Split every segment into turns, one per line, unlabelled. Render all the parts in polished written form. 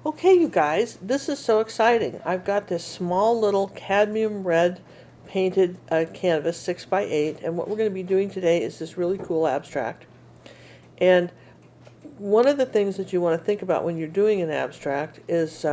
Okay, you guys, this is so exciting. I've got this small little cadmium red painted canvas, 6 by 8, and what we're going to be doing today is this really cool abstract. And one of the things that you want to think about when you're doing an abstract is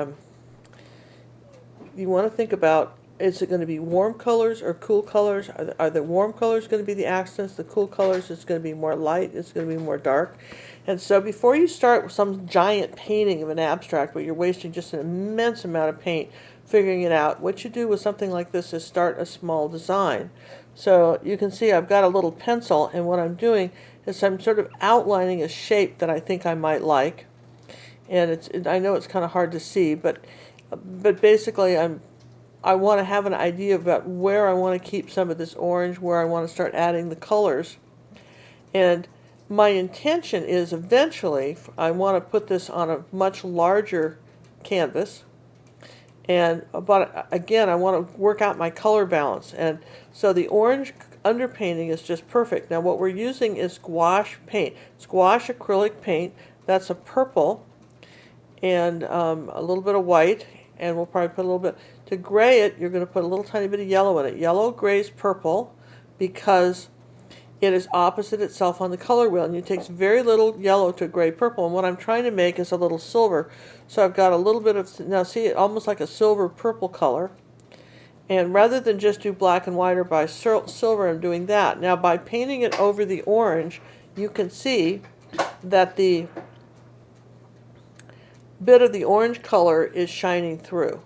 you want to think about, is it going to be warm colors or cool colors? Are the warm colors going to be the accents? The cool colors is going to be more light, it's going to be more dark. And so before you start with some giant painting of an abstract where you're wasting just an immense amount of paint figuring it out, what you do with something like this is start a small design. So you can see I've got a little pencil, and what I'm doing is I'm sort of outlining a shape that I think I might like. And I know it's kind of hard to see, but basically I want to have an idea about where I want to keep some of this orange, where I want to start adding the colors. And my intention is eventually I want to put this on a much larger canvas. But again, I want to work out my color balance. And so the orange underpainting is just perfect. Now what we're using is gouache paint. It's gouache acrylic paint. That's a purple and a little bit of white. And we'll probably put a little bit. To gray it, you're going to put a little tiny bit of yellow in it. Yellow grays purple because it is opposite itself on the color wheel, and it takes very little yellow to gray purple. And what I'm trying to make is a little silver. So I've got a little bit of, now see it almost like a silver purple color. And rather than just do black and white or by silver, I'm doing that. Now by painting it over the orange, you can see that the bit of the orange color is shining through.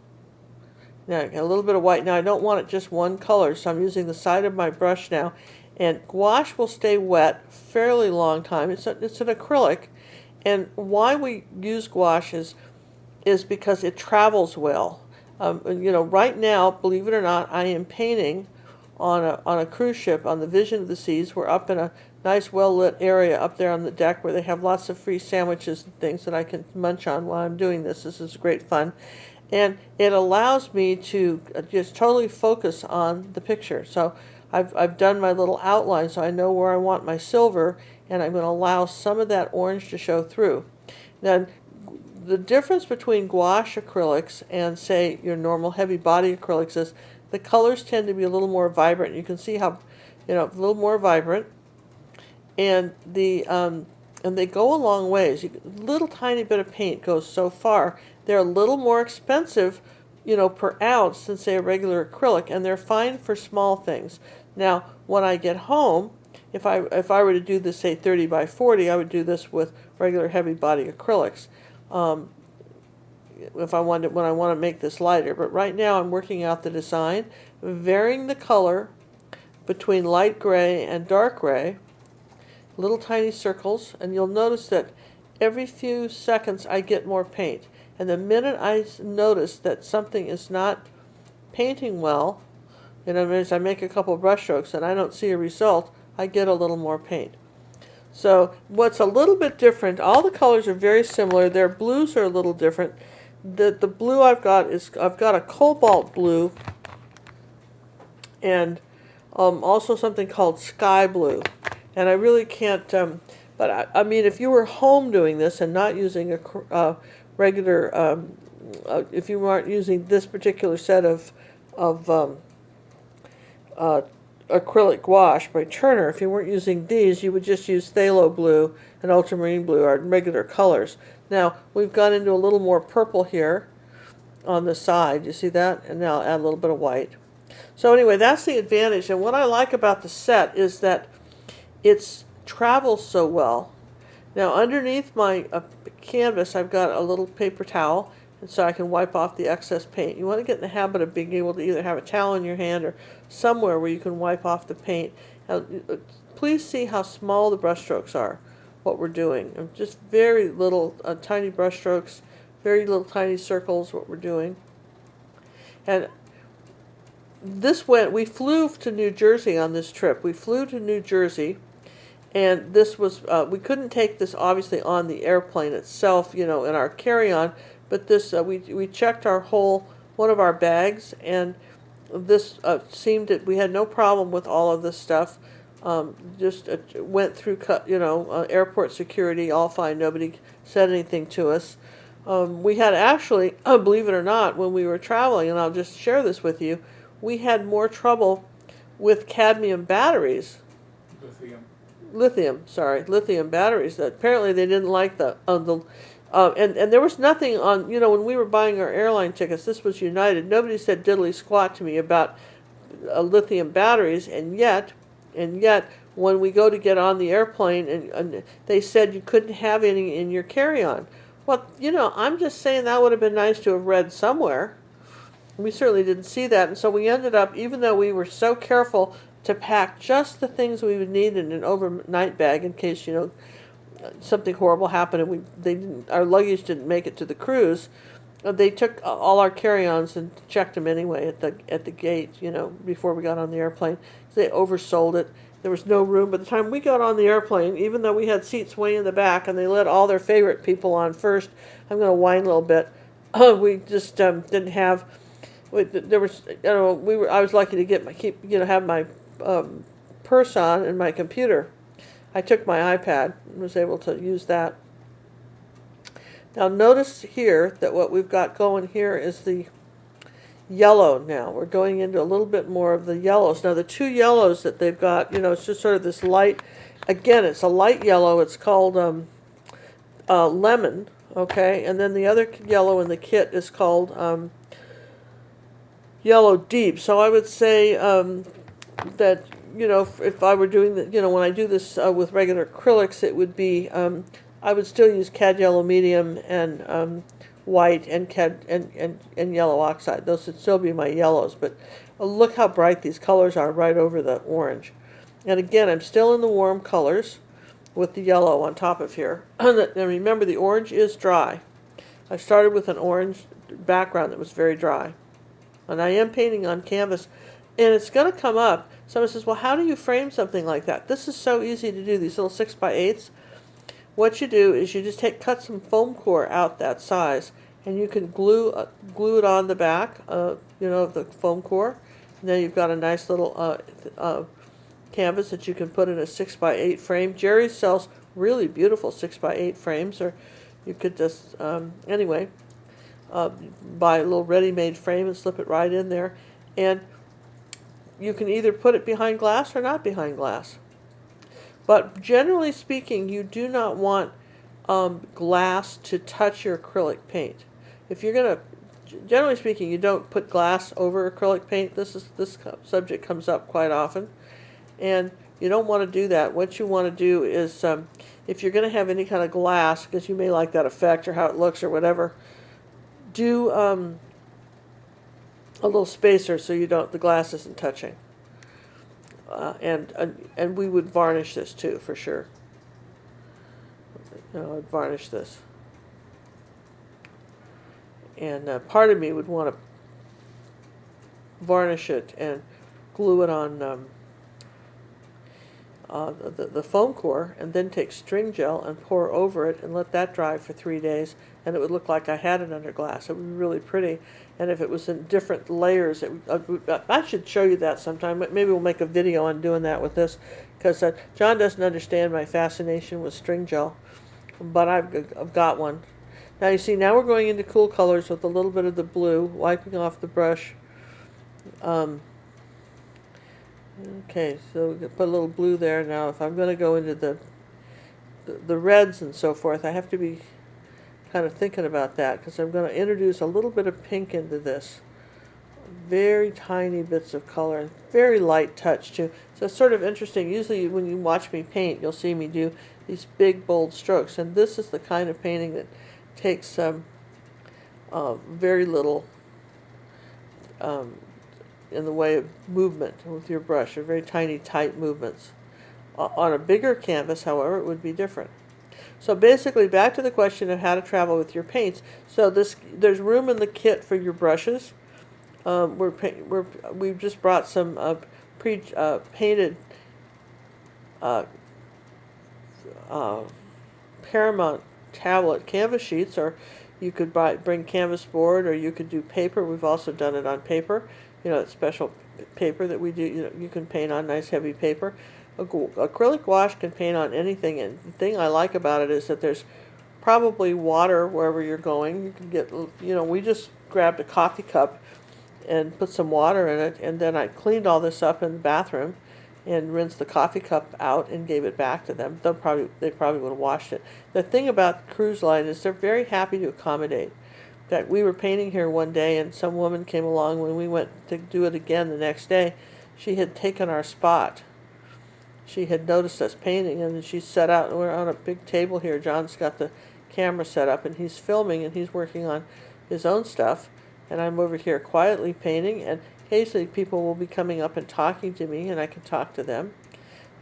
Now I got a little bit of white. Now I don't want it just one color, so I'm using the side of my brush now. And gouache will stay wet fairly long time. It's an acrylic, and why we use gouache is because it travels well. Right now, believe it or not, I am painting on a cruise ship on the Vision of the Seas. We're up in a nice, well-lit area up there on the deck where they have lots of free sandwiches and things that I can munch on while I'm doing this. This is great fun. And it allows me to just totally focus on the picture. So I've done my little outline, so I know where I want my silver, and I'm going to allow some of that orange to show through. Now, the difference between gouache acrylics and, say, your normal heavy body acrylics is the colors tend to be a little more vibrant. You can see how, a little more vibrant, and they go a long ways. A little tiny bit of paint goes so far. They're a little more expensive, per ounce than, say, a regular acrylic, and they're fine for small things. Now, when I get home, if I were to do this, say, 30 by 40, I would do this with regular heavy body acrylics. When I want to make this lighter. But right now I'm working out the design, varying the color between light gray and dark gray, little tiny circles, and you'll notice that every few seconds I get more paint. And the minute I notice that something is not painting well, as I make a couple of brush strokes and I don't see a result, I get a little more paint. So what's a little bit different, all the colors are very similar. Their blues are a little different. The blue I've got a cobalt blue and also something called sky blue. And I really can't, but I mean, if you were home doing this and not using a regular, if you weren't using this particular set of acrylic gouache by Turner, if you weren't using these, you would just use phthalo blue and ultramarine blue, our regular colors. Now, we've gone into a little more purple here on the side. You see that? And now I'll add a little bit of white. So anyway, that's the advantage. And what I like about the set is that it travels so well. Now, underneath my canvas, I've got a little paper towel, and so I can wipe off the excess paint. You want to get in the habit of being able to either have a towel in your hand or somewhere where you can wipe off the paint. Now, please see how small the brush strokes are, what we're doing. Just very little tiny brush strokes, very little tiny circles, what we're doing. And we flew to New Jersey on this trip. We flew to New Jersey, and this was, we couldn't take this obviously on the airplane itself, in our carry-on, but this, we checked one of our bags, and this seemed that we had no problem with all of this stuff. Just went through, airport security, all fine. Nobody said anything to us. We had actually, believe it or not, when we were traveling, and I'll just share this with you, we had more trouble with cadmium batteries. Lithium batteries. That apparently they didn't like and there was nothing on, when we were buying our airline tickets, this was United, nobody said diddly squat to me about lithium batteries, and yet, when we go to get on the airplane, and they said you couldn't have any in your carry-on. Well, I'm just saying that would have been nice to have read somewhere. We certainly didn't see that, and so we ended up, even though we were so careful to pack just the things we would need in an overnight bag in case, something horrible happened and our luggage didn't make it to the cruise. They took all our carry-ons and checked them anyway at the gate, before we got on the airplane. They oversold it. There was no room. By the time we got on the airplane, even though we had seats way in the back and they let all their favorite people on first, I'm going to whine a little bit. We just didn't have. There was, I was lucky to have my purse on and my computer. I took my iPad and was able to use that. Now notice here that what we've got going here is the yellow now. We're going into a little bit more of the yellows. Now the two yellows that they've got, it's just sort of this light, again, it's a light yellow. It's called lemon, okay? And then the other yellow in the kit is called yellow deep. So I would say that, if I were doing when I do this with regular acrylics, it would be, I would still use cad yellow medium and white and cad and yellow oxide. Those would still be my yellows, but look how bright these colors are right over the orange. And again, I'm still in the warm colors with the yellow on top of here. And remember, the orange is dry. I started with an orange background that was very dry. And I am painting on canvas, and it's going to come up. Someone says, well, how do you frame something like that? This is so easy to do, these little 6x8s. What you do is you just cut some foam core out that size, and you can glue it on the back, of the foam core. And then you've got a nice little canvas that you can put in a 6x8 frame. Jerry sells really beautiful 6x8 frames, or you could just, buy a little ready-made frame and slip it right in there. And you can either put it behind glass or not behind glass. But generally speaking, you do not want glass to touch your acrylic paint. If you're going to, generally speaking, you don't put glass over acrylic paint. This subject comes up quite often. And you don't want to do that. What you want to do is, if you're going to have any kind of glass, because you may like that effect or how it looks or whatever, do a little spacer so the glass isn't touching. And we would varnish this too, for sure. I'd varnish this. And part of me would want to varnish it and glue it on the foam core, and then take string gel and pour over it and let that dry for 3 days, and it would look like I had it under glass. It would be really pretty. And if it was in different layers, I should show you that sometime. Maybe we'll make a video on doing that with this, because John doesn't understand my fascination with string gel, but I've got one. Now you see, now we're going into cool colors with a little bit of the blue, wiping off the brush. Okay, so we can put a little blue there. Now if I'm going to go into the reds and so forth, I have to be kind of thinking about that, because I'm going to introduce a little bit of pink into this. Very tiny bits of color, very light touch too. So it's sort of interesting. Usually when you watch me paint, you'll see me do these big bold strokes, and this is the kind of painting that takes very little in the way of movement with your brush, or very tiny, tight movements. On a bigger canvas, however, it would be different. So basically, back to the question of how to travel with your paints. So there's room in the kit for your brushes. We've just brought some pre-painted Paramount tablet canvas sheets, or you could bring canvas board, or you could do paper. We've also done it on paper. It's special paper that we do. You can paint on nice heavy paper. Acrylic gouache can paint on anything, and the thing I like about it is that there's probably water wherever you're going. You can get, we just grabbed a coffee cup and put some water in it, and then I cleaned all this up in the bathroom and rinsed the coffee cup out and gave it back to them. They probably would have washed it. The thing about the cruise line is they're very happy to accommodate. In fact, we were painting here one day, and some woman came along when we went to do it again the next day. She had taken our spot. She had noticed us painting, and she set out, and we're on a big table here. John's got the camera set up, and he's filming, and he's working on his own stuff, and I'm over here quietly painting, and occasionally people will be coming up and talking to me, and I can talk to them.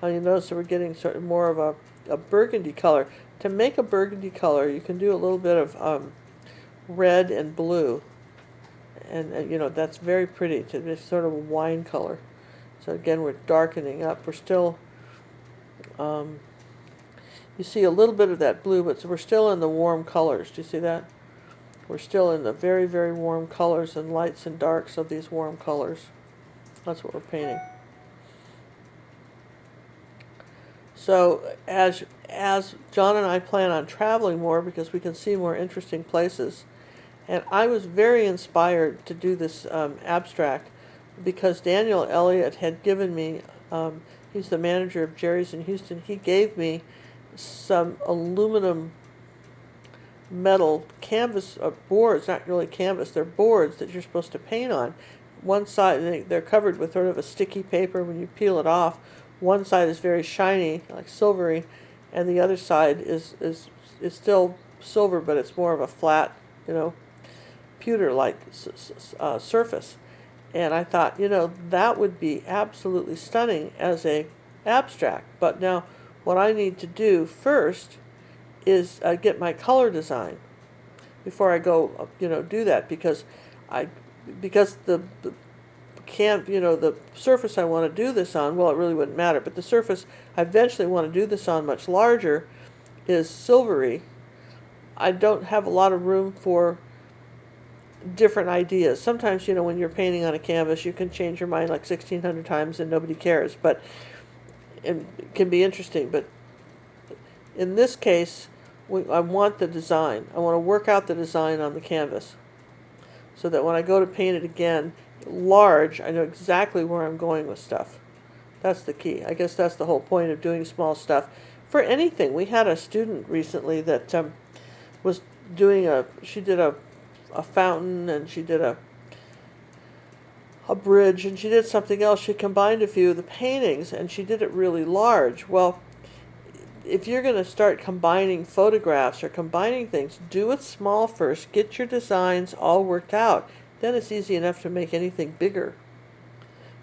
You notice that we're getting sort of more of a burgundy color. To make a burgundy color, you can do a little bit of red and blue, and that's very pretty. It's sort of a wine color. So again, we're darkening up. We're still, you see a little bit of that blue, but we're still in the warm colors. Do you see that? We're still in the very, very warm colors and lights and darks of these warm colors. That's what we're painting. So as John and I plan on traveling more because we can see more interesting places, and I was very inspired to do this abstract because Daniel Elliott had given me, he's the manager of Jerry's in Houston, he gave me some aluminum metal canvas boards, not really canvas, they're boards that you're supposed to paint on. One side, they're covered with sort of a sticky paper. When you peel it off, one side is very shiny, like silvery, and the other side is still silver, but it's more of a flat, pewter-like surface. And I thought, that would be absolutely stunning as a abstract. But now, what I need to do first is get my color design before I go, do that, because the the surface I want to do this on, well, it really wouldn't matter, but the surface I eventually want to do this on, much larger, is silvery. I don't have a lot of room for different ideas. Sometimes, when you're painting on a canvas, you can change your mind like 1,600 times and nobody cares, but it can be interesting. But in this case, I want the design. I want to work out the design on the canvas so that when I go to paint it again, large, I know exactly where I'm going with stuff. That's the key. I guess that's the whole point of doing small stuff for anything. We had a student recently that was doing she did a fountain, and she did a bridge, and she did something else. She combined a few of the paintings, and she did it really large. Well, if you're going to start combining photographs or combining things, do it small first. Get your designs all worked out. Then it's easy enough to make anything bigger.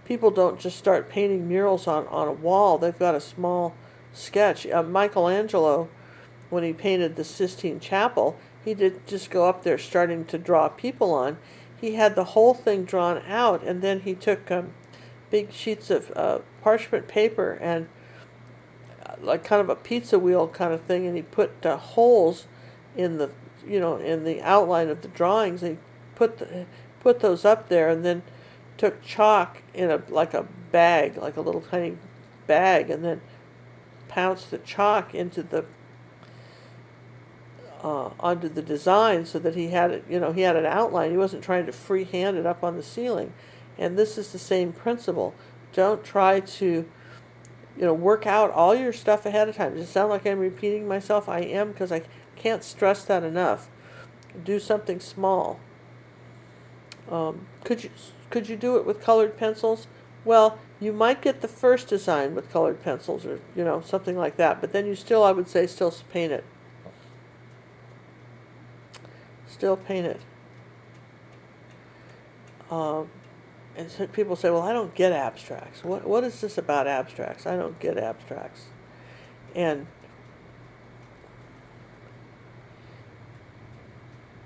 People don't just start painting murals on a wall. They've got a small sketch. Michelangelo, when he painted the Sistine Chapel, he did just go up there starting to draw people on. He had the whole thing drawn out, and then he took big sheets of parchment paper and like kind of a pizza wheel kind of thing, and he put holes in the in the outline of the drawings. And he put those up there, and then took chalk in a bag, like a little tiny bag, and then pounced the chalk into the onto the design so that he had it. He had an outline. He wasn't trying to freehand it up on the ceiling. And this is the same principle. Don't try to work out all your stuff ahead of time. Does it sound like I'm repeating myself? I am, because I can't stress that enough. Do something small. Could you do it with colored pencils? Well, you might get the first design with colored pencils, or something like that. But then I would say, still paint it. Still paint it. And so people say, well, I don't get abstracts. What is this about abstracts? I don't get abstracts. And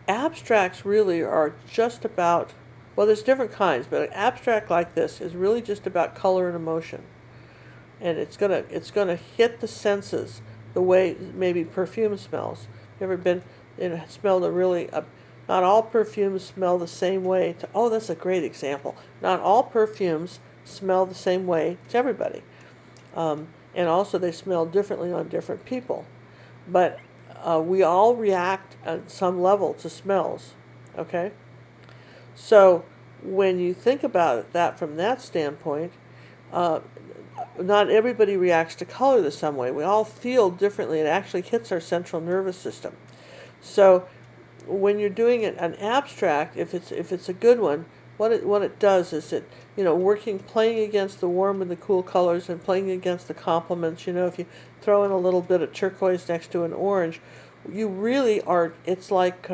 abstracts really are just about, well, there's different kinds, but an abstract like this is really just about color and emotion. And it's gonna hit the senses the way maybe perfume smells. You ever been smelled not all perfumes smell the same way oh, that's a great example. Not all perfumes smell the same way to everybody. And also they smell differently on different people. But we all react at some level to smells, okay? So when you think about that from that standpoint, not everybody reacts to color the same way. We all feel differently. It actually hits our central nervous system. So when you're doing an abstract, if it's a good one, what it does is it, playing against the warm and the cool colors and playing against the complements. If you throw in a little bit of turquoise next to an orange, you really are. It's like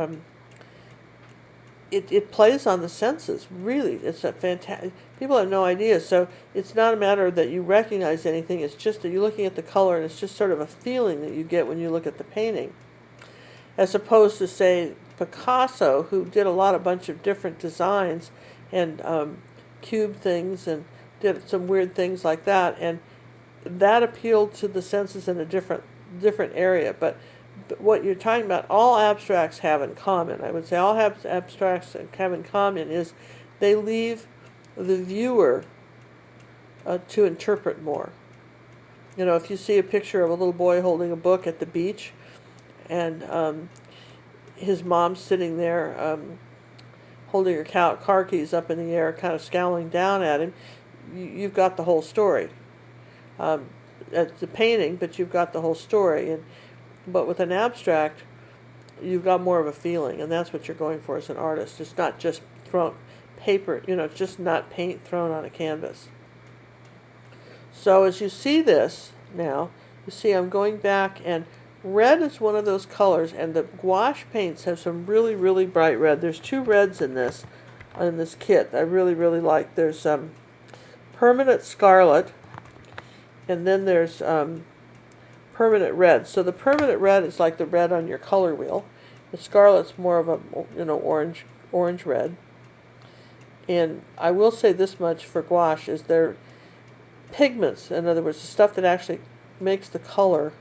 it plays on the senses. Really, it's a fantastic. People have no idea. So it's not a matter that you recognize anything. It's just that you're looking at the color, and it's just sort of a feeling that you get when you look at the painting, as opposed to, say, Picasso, who did a bunch of different designs and cube things and did some weird things like that, and that appealed to the senses in a different area. But what you're talking about, all abstracts have in common, I would say, all abstracts have in common is they leave the viewer to interpret more. If you see a picture of a little boy holding a book at the beach, and his mom's sitting there holding her car keys up in the air, kind of scowling down at him, you've got the whole story. It's a painting, but you've got the whole story. But with an abstract, you've got more of a feeling, and that's what you're going for as an artist. It's not just paper, it's just not paint thrown on a canvas. So as you see this now, you see I'm going back, and red is one of those colors, and the gouache paints have some really, really bright red. There's two reds in this kit I really, really like. There's permanent scarlet, and then there's permanent red. So the permanent red is like the red on your color wheel. The scarlet's more of a orange red. And I will say this much for gouache is they're pigments. In other words, the stuff that actually makes the color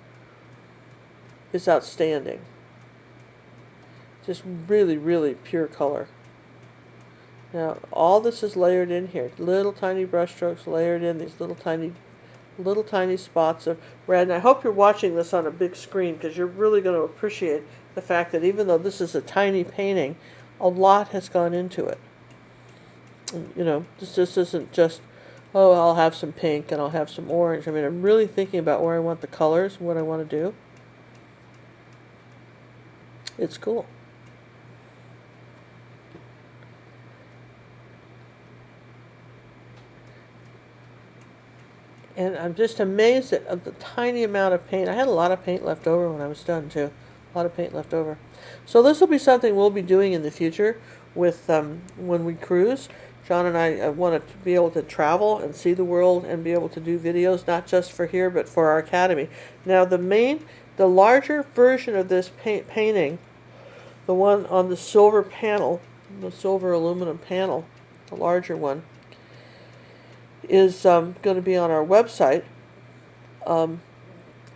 is outstanding. Just really, really pure color. Now, all this is layered in here. Little tiny brush strokes layered in, these little tiny spots of red. And I hope you're watching this on a big screen, because you're really going to appreciate the fact that even though this is a tiny painting, a lot has gone into it. This isn't just, oh, I'll have some pink and I'll have some orange. I mean, I'm really thinking about where I want the colors, what I want to do. It's cool. And I'm just amazed at the tiny amount of paint. I had a lot of paint left over when I was done, too. A lot of paint left over. So this will be something we'll be doing in the future with when we cruise. John and I want to be able to travel and see the world and be able to do videos, not just for here, but for our academy. Now, the larger version of this painting, the one on the silver panel, the silver aluminum panel, the larger one, is going to be on our website.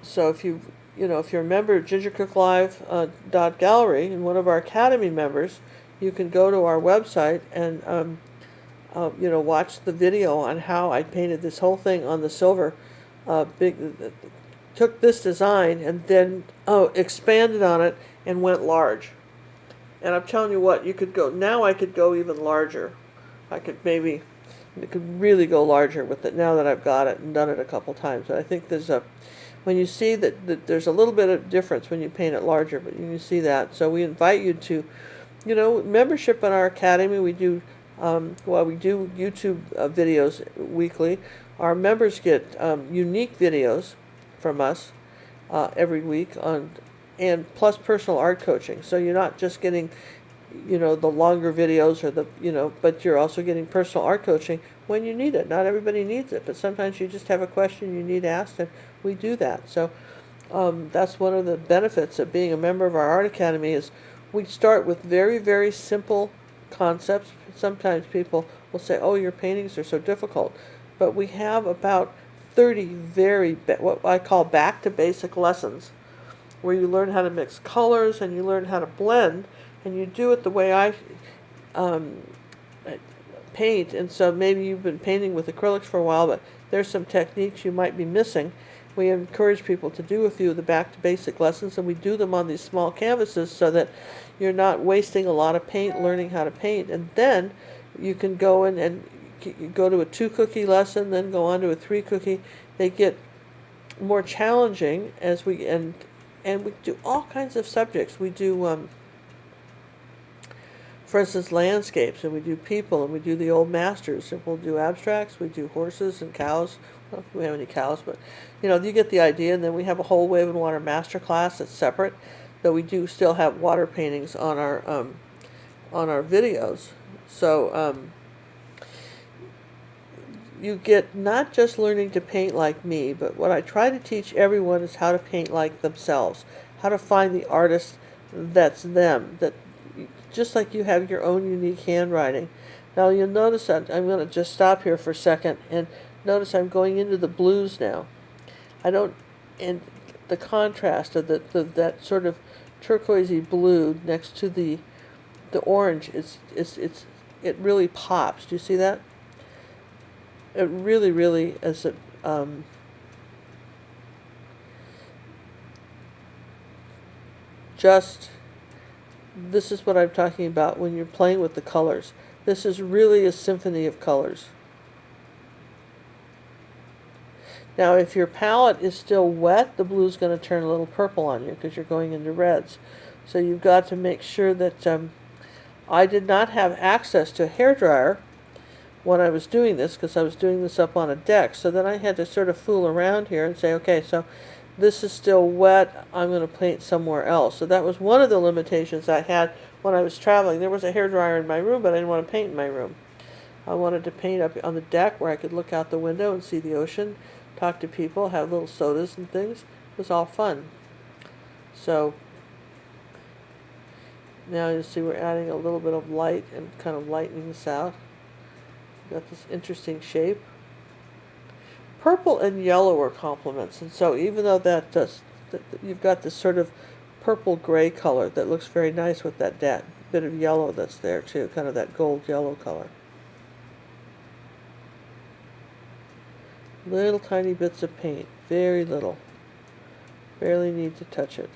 So if you're a member of gingercooklive.gallery and one of our academy members, you can go to our website and watch the video on how I painted this whole thing on the silver. Took this design and then expanded on it and went large. And I'm telling you what, I could go even larger. It could really go larger with it now that I've got it and done it a couple times. But I think when you see that there's a little bit of difference when you paint it larger, but you see that. So we invite you to, membership in our academy. We do, we do YouTube videos weekly. Our members get unique videos from us every week and plus personal art coaching. So you're not just getting the longer videos but you're also getting personal art coaching when you need it. Not everybody needs it, but sometimes you just have a question you need asked, and we do that. So that's one of the benefits of being a member of our art academy is we start with very, very simple concepts. Sometimes people will say, oh, your paintings are so difficult, but we have about 30 what I call back to basic lessons where you learn how to mix colors and you learn how to blend. And you do it the way I paint. And so maybe you've been painting with acrylics for a while, but there's some techniques you might be missing. we encourage people to do a few of the back to basic lessons, and we do them on these small canvases so that you're not wasting a lot of paint learning how to paint. And then you can go in and you go to a 2-cookie lesson, then go on to a 3-cookie. They get more challenging as we and we do all kinds of subjects. We do for instance, landscapes, and we do people, and we do the old masters, and we'll do abstracts, we do horses and cows. Well, we don't have any cows, but you get the idea. And then we have a whole wave and water master class that's separate, though we do still have water paintings on our videos. So you get not just learning to paint like me, but what I try to teach everyone is how to paint like themselves, how to find the artist that's them, that just like you have your own unique handwriting. Now you'll notice that I'm going to just stop here for a second and notice I'm going into the blues now. And the contrast of that sort of turquoisey blue next to the orange, it really pops. Do you see that? It really, really is just. This is what I'm talking about when you're playing with the colors. This is really a symphony of colors. Now, if your palette is still wet, the blue's going to turn a little purple on you because you're going into reds. So you've got to make sure that I did not have access to a hairdryer when I was doing this because I was doing this up on a deck. So then I had to sort of fool around here and say, okay, so this is still wet, I'm going to paint somewhere else. So that was one of the limitations I had when I was traveling. There was a hairdryer in my room, but I didn't want to paint in my room. I wanted to paint up on the deck where I could look out the window and see the ocean, talk to people, have little sodas and things. It was all fun. So now you see we're adding a little bit of light and kind of lightening this out. We've got this interesting shape. Purple and yellow are complements, and so even though that you've got this sort of purple-gray color that looks very nice with that bit of yellow that's there too, kind of that gold-yellow color. Little tiny bits of paint, very little. Barely need to touch it.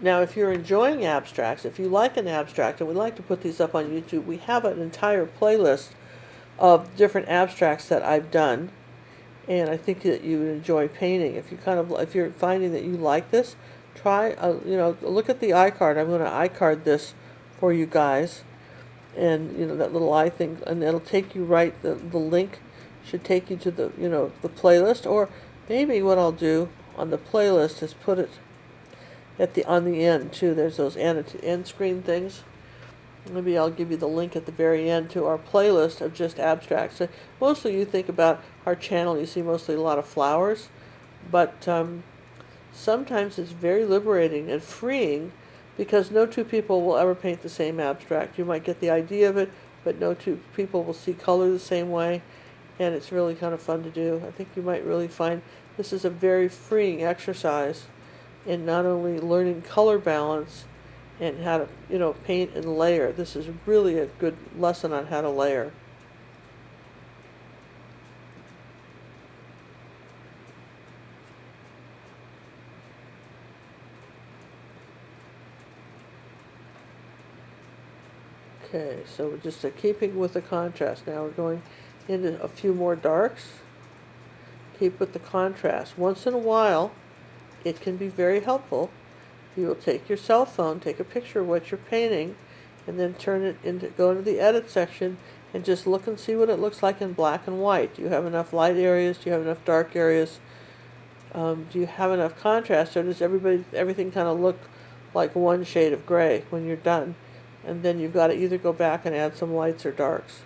Now, if you're enjoying abstracts, if you like an abstract, and we'd like to put these up on YouTube, we have an entire playlist of different abstracts that I've done, and I think that you would enjoy painting. If you're finding that you like this, try, look at the iCard. I'm going to iCard this for you guys, and that little eye thing, and it'll take you right. The link should take you to the the playlist, or maybe what I'll do on the playlist is put it on the end too. There's those end screen things. Maybe I'll give you the link at the very end to our playlist of just abstracts. So mostly you think about our channel, you see mostly a lot of flowers, but sometimes it's very liberating and freeing because no two people will ever paint the same abstract. You might get the idea of it, but no two people will see color the same way, and it's really kind of fun to do. I think you might really find this is a very freeing exercise in not only learning color balance and how to paint and layer. This is really a good lesson on how to layer. Okay, so we're just keeping with the contrast. Now we're going into a few more darks. Keep with the contrast. Once in a while, it can be very helpful. You will take your cell phone, take a picture of what you're painting, and then go into the edit section and just look and see what it looks like in black and white. Do you have enough light areas? Do you have enough dark areas? Do you have enough contrast, or does everything kind of look like one shade of gray when you're done? And then you've got to either go back and add some lights or darks.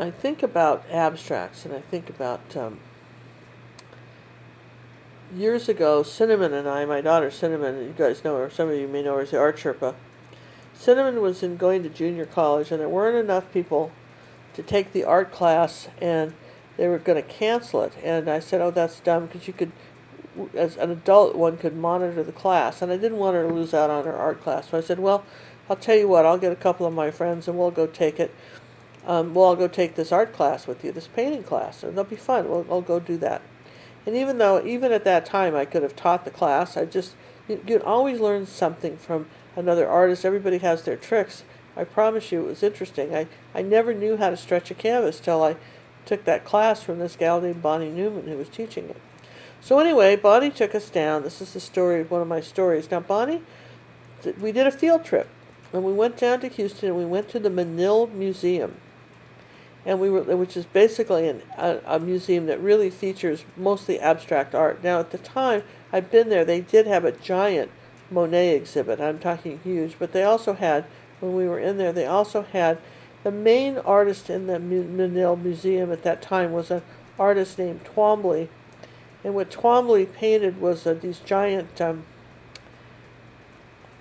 I think about abstracts, and I think about years ago, Cinnamon and I, my daughter Cinnamon, you guys know her, some of you may know her as the art Sherpa. Cinnamon was going to junior college, and there weren't enough people to take the art class, and they were going to cancel it. And I said, oh, that's dumb, because you could, as an adult, one could monitor the class, and I didn't want her to lose out on her art class. So I said, well, I'll tell you what, I'll get a couple of my friends, and we'll go take it. Well, I'll go take this art class with you, this painting class, and it'll be fun. I'll go do that. And even at that time, I could have taught the class, you'd always learn something from another artist. Everybody has their tricks. I promise you it was interesting. I never knew how to stretch a canvas till I took that class from this gal named Bonnie Newman who was teaching it. So anyway, Bonnie took us down. This is the story, one of my stories. Now, Bonnie, we did a field trip, and we went down to Houston, and we went to the Menil Museum. And which is basically a museum that really features mostly abstract art. Now, at the time I'd been there, they did have a giant Monet exhibit. I'm talking huge. But they also had, when we were in there, they also had the main artist in the Menil Museum at that time was an artist named Twombly. And what Twombly painted was these giant,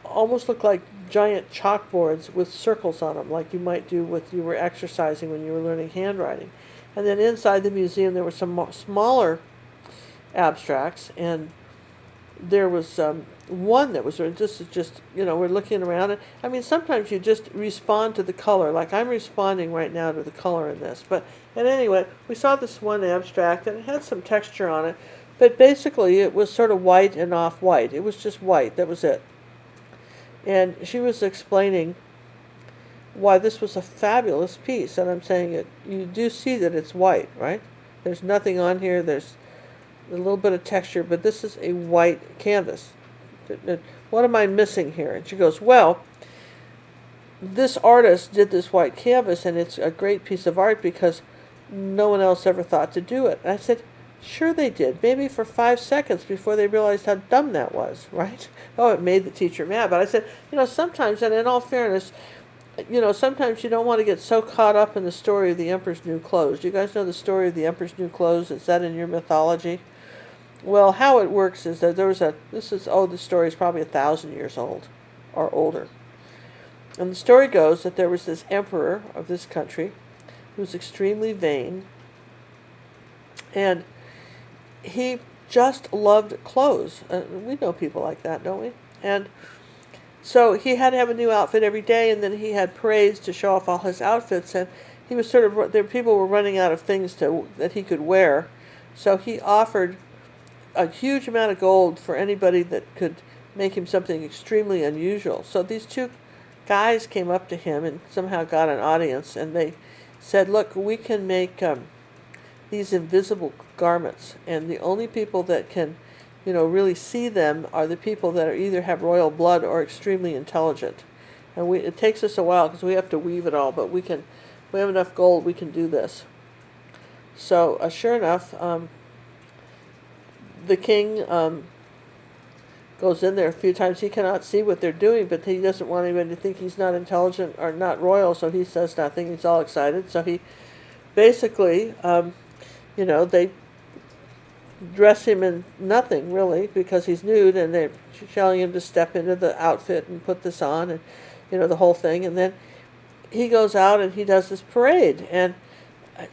almost looked like giant chalkboards with circles on them, like you might do with you were exercising when you were learning handwriting. And then inside the museum there were some smaller abstracts, and there was one that was just we're looking around, and I mean sometimes you just respond to the color, like I'm responding right now to the color in this. And anyway, we saw this one abstract, and it had some texture on it, but basically it was sort of white and off-white. It was just white, that was it. And she was explaining why this was a fabulous piece. And I'm saying you do see that it's white, right? There's nothing on here. There's a little bit of texture, but this is a white canvas. What am I missing here? And she goes, well, this artist did this white canvas, and it's a great piece of art because no one else ever thought to do it. And I said, sure they did, maybe for 5 seconds before they realized how dumb that was, right? Oh, it made the teacher mad. But I said, sometimes, and in all fairness, sometimes you don't want to get so caught up in the story of the Emperor's New Clothes. Do you guys know the story of the Emperor's New Clothes? Is that in your mythology? Well, how it works is that the story is probably 1,000 years old or older. And the story goes that there was this emperor of this country who was extremely vain, and he just loved clothes. We know people like that, don't we? And so he had to have a new outfit every day, and then he had parades to show off all his outfits, and he was people were running out of things that he could wear. So he offered a huge amount of gold for anybody that could make him something extremely unusual. So these two guys came up to him and somehow got an audience, and they said, look, we can make these invisible garments, and the only people that can, really see them are the people that either have royal blood or extremely intelligent. And it takes us a while because we have to weave it all, but we have enough gold, we can do this. So sure enough, the king goes in there a few times. He cannot see what they're doing, but he doesn't want anybody to think he's not intelligent or not royal, so he says nothing. He's all excited. So he basically, they dress him in nothing, really, because he's nude, and they're telling him to step into the outfit and put this on, and, the whole thing. And then he goes out and he does this parade, and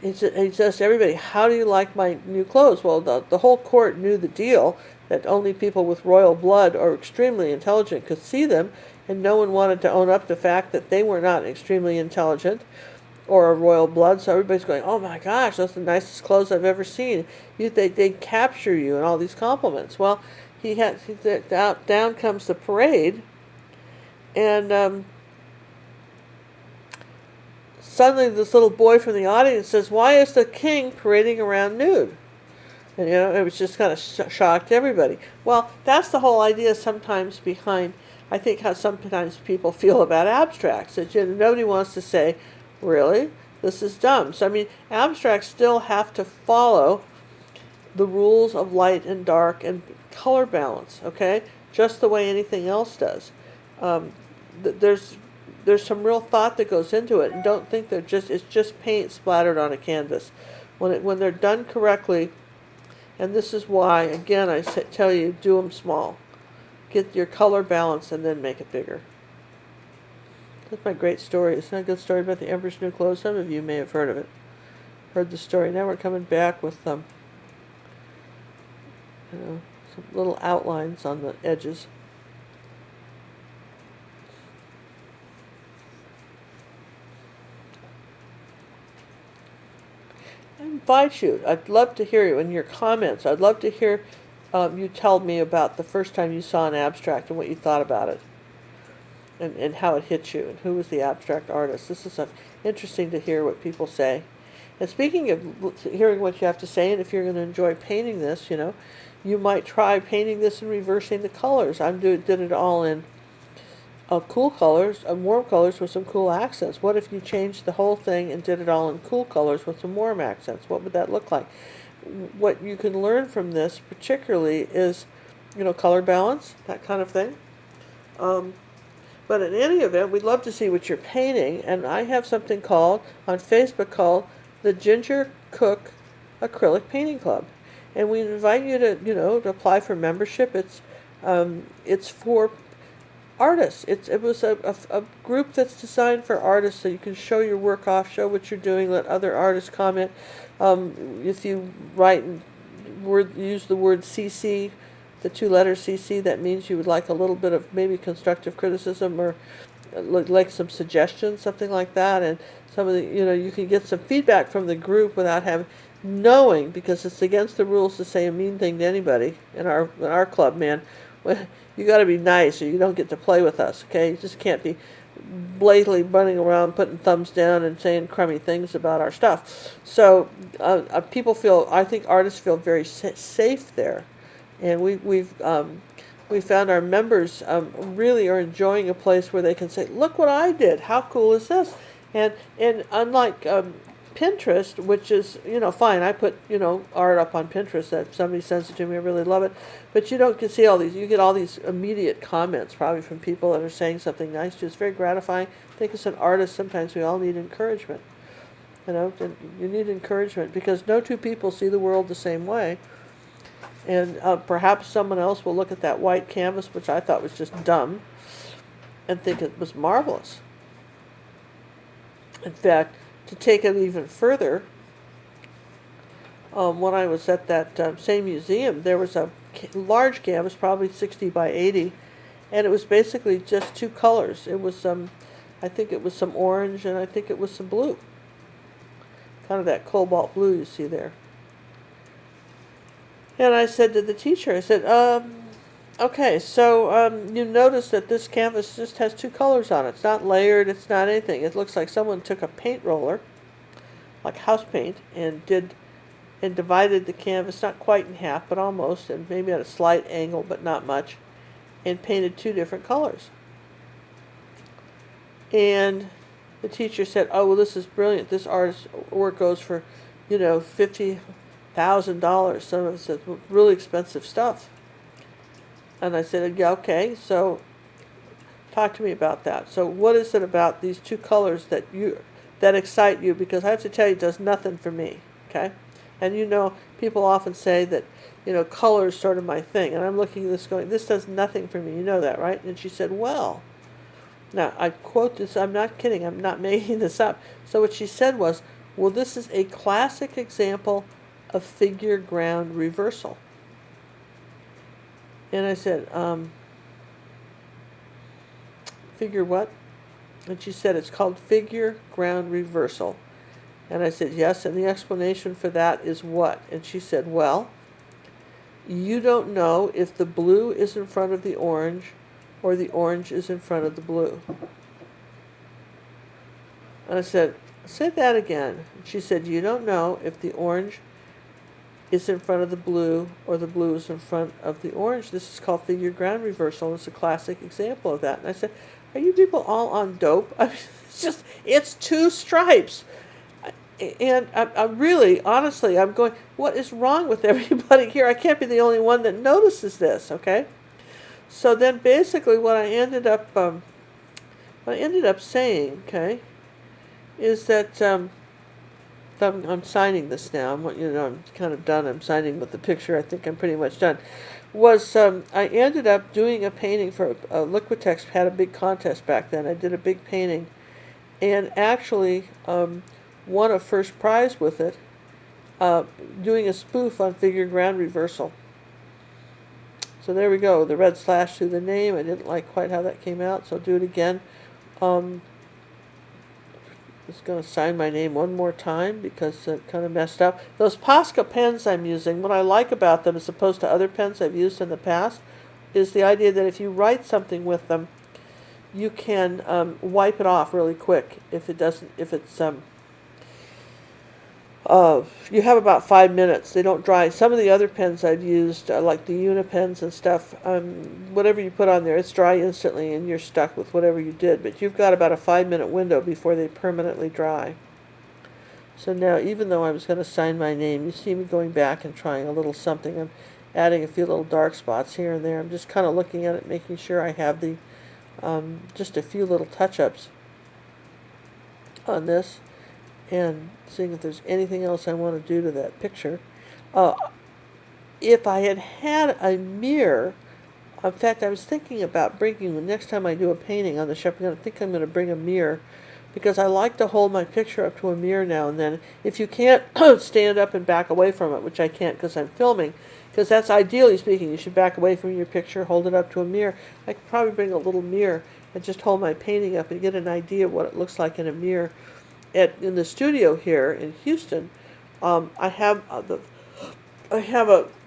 he says to everybody, how do you like my new clothes? Well, the whole court knew the deal, that only people with royal blood or extremely intelligent could see them, and no one wanted to own up to the fact that they were not extremely intelligent or royal blood. So everybody's going, oh my gosh, those are the nicest clothes I've ever seen. They capture you, and all these compliments. Well, down comes the parade, and suddenly this little boy from the audience says, why is the king parading around nude? And, it was just kind of shocked everybody. Well, that's the whole idea sometimes behind, I think, how sometimes people feel about abstracts. That nobody wants to say, really, this is dumb. So, I mean, abstracts still have to follow the rules of light and dark and color balance, okay? Just the way anything else does. there's some real thought that goes into it, and don't think it's just paint splattered on a canvas. When they're done correctly, and this is why, again, tell you, do them small. Get your color balance and then make it bigger. That's my great story. It's not a good story about the Emperor's New Clothes. Some of you may have heard of it. Heard the story. Now we're coming back with some little outlines on the edges. I invite you. I'd love to hear you in your comments. I'd love to hear you tell me about the first time you saw an abstract and what you thought about it, and how it hit you, and who was the abstract artist. This is interesting to hear what people say. And speaking of hearing what you have to say, and if you're going to enjoy painting this, you might try painting this and reversing the colors. Did it all in cool colors, warm colors with some cool accents. What if you changed the whole thing and did it all in cool colors with some warm accents? What would that look like? What you can learn from this particularly is, color balance, that kind of thing. But in any event, we'd love to see what you're painting, and I have something on Facebook called the Ginger Cook Acrylic Painting Club. And we invite you to apply for membership. It's for artists. It was a group that's designed for artists, so you can show your work off, show what you're doing, let other artists comment. If you use the word CC, the two letters CC, that means you would like a little bit of maybe constructive criticism or like some suggestions, something like that. And some of the, you can get some feedback from the group without knowing, because it's against the rules to say a mean thing to anybody in our club, man. You got to be nice, or you don't get to play with us. Okay, you just can't be blatantly running around putting thumbs down and saying crummy things about our stuff. So I think artists feel very safe there, and we found our members really are enjoying a place where they can say, "Look what I did! How cool is this?" And unlike Pinterest, which is, fine. I put, art up on Pinterest that somebody sends it to me. I really love it. But you don't get see all these. You get all these immediate comments probably from people that are saying something nice to you. It's very gratifying. I think as an artist, sometimes we all need encouragement. You need encouragement because no two people see the world the same way. And perhaps someone else will look at that white canvas, which I thought was just dumb, and think it was marvelous. In fact, to take it even further, when I was at that same museum, there was a large canvas, probably 60 by 80, and it was basically just two colors. It was I think it was some orange, and I think it was some blue. Kind of that cobalt blue you see there. And I said to the teacher, I said, okay, so you notice that this canvas just has two colors on it. It's not layered, it's not anything. It looks like someone took a paint roller, like house paint, and divided the canvas, not quite in half, but almost, and maybe at a slight angle, but not much, and painted two different colors. And the teacher said, oh, well, this is brilliant. This artist's work goes for, $50,000. Some of it said really expensive stuff. And I said, yeah, okay, so talk to me about that. So what is it about these two colors that excite you? Because I have to tell you, it does nothing for me, okay? And people often say that, color is sort of my thing. And I'm looking at this going, this does nothing for me. You know that, right? And she said, well, now I quote this, I'm not kidding, I'm not making this up. So what she said was, well, this is a classic example of figure ground reversal. And I said, figure what? And she said, it's called figure ground reversal. And I said, yes, and the explanation for that is what? And she said, well, you don't know if the blue is in front of the orange or the orange is in front of the blue. And I said, say that again. And she said, you don't know if the orange is in front of the blue or the blue is in front of the orange. This is called figure ground reversal. It's a classic example of that. And I said, are you people all on dope? I mean, it's two stripes. And I'm really, honestly, I'm going, what is wrong with everybody here? I can't be the only one that notices this, okay? So then basically what I ended up what I ended up saying, okay, is that I'm signing this now. I'm kind of done. I'm signing with the picture. I think I'm pretty much done. I ended up doing a painting for Liquitex had a big contest back then. I did a big painting, and actually won a first prize with it, doing a spoof on figure ground reversal. So there we go. The red slash through the name. I didn't like quite how that came out, so I'll do it again. Just going to sign my name one more time because it kind of messed up. Those Posca pens I'm using, what I like about them as opposed to other pens I've used in the past is the idea that if you write something with them, you can wipe it off really quick. You have about 5 minutes. They don't dry. Some of the other pens I've used, like the Unipens and stuff, whatever you put on there, it's dry instantly and you're stuck with whatever you did. But you've got about a 5-minute window before they permanently dry. So now, even though I was going to sign my name, you see me going back and trying a little something. I'm adding a few little dark spots here and there. I'm just kind of looking at it, making sure I have the just a few little touch-ups on this, and seeing if there's anything else I want to do to that picture. If I had had a mirror, in fact, I was thinking about bringing, the next time I do a painting on the shelf, I'm going to bring a mirror, because I like to hold my picture up to a mirror now and then. If you can't stand up and back away from it, which I can't because I'm filming, because that's ideally speaking, you should back away from your picture, hold it up to a mirror. I could probably bring a little mirror and just hold my painting up and get an idea of what it looks like in a mirror. In the studio here in Houston, my camera.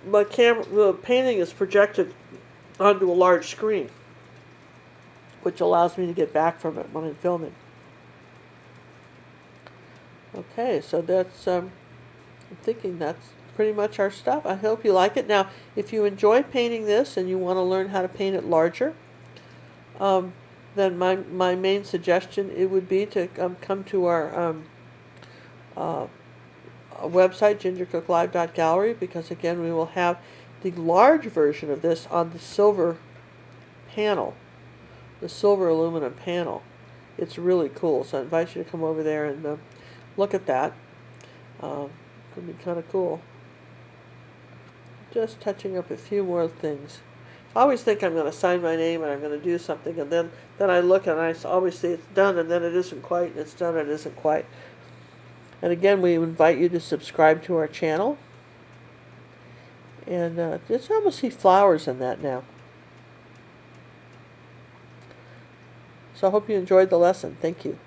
The painting is projected onto a large screen, which allows me to get back from it when I'm filming. Okay, so that's. I'm thinking that's pretty much our stuff. I hope you like it. Now, if you enjoy painting this and you want to learn how to paint it larger, then my main suggestion it would be to come to our website, gingercooklive.gallery, because again we will have the large version of this on the silver panel, the silver aluminum panel. It's really cool, so I invite you to come over there and look at that. Could be kind of cool. Just touching up a few more things. I always think I'm going to sign my name and I'm going to do something, and then I look and I always say it's done, and then it isn't quite, and it's done and it isn't quite. And again, we invite you to subscribe to our channel. And just almost see flowers in that now. So I hope you enjoyed the lesson. Thank you.